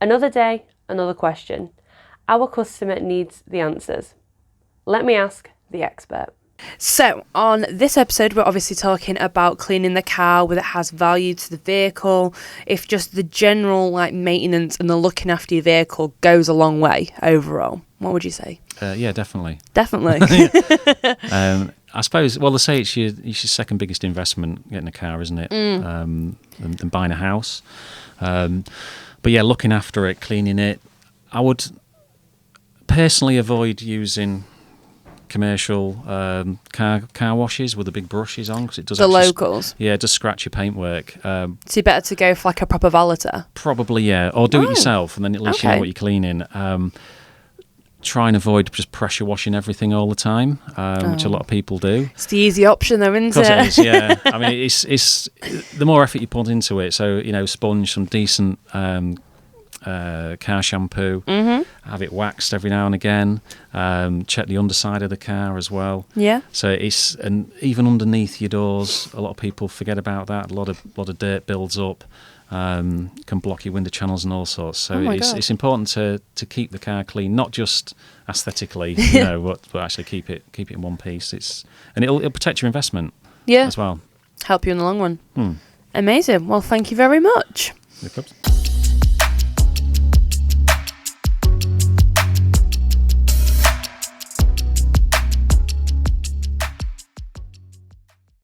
Another day, another question. Our customer needs the answers. Let me ask the expert. So on this episode, we're obviously talking about cleaning the car, whether it has value to the vehicle, if just the general maintenance and the looking after your vehicle goes a long way overall. What would you say? Yeah, definitely. Definitely. I suppose, well, they say it's your second biggest investment, getting a car, isn't it? Than buying a house. But yeah, looking after it, cleaning it. I would personally avoid using commercial car washes with the big brushes on, because it does the locals. Yeah, it does scratch your paintwork. So you better to go for a proper valeter. Probably, yeah, or do it yourself, and then at least you know what you're cleaning. Try and avoid just pressure washing everything all the time, which a lot of people do. It's the easy option, though, isn't it? It is, yeah. I mean, it's the more effort you put into it. So sponge some decent car shampoo, have it waxed every now and again, check the underside of the car as well. Yeah. So and even underneath your doors, a lot of people forget about that. A lot of dirt builds up, can block your window channels and all sorts. So it's important to keep the car clean, not just aesthetically, but actually keep it in one piece. It'll protect your investment as well. Help you in the long run. Amazing. Well, thank you very much. No problem.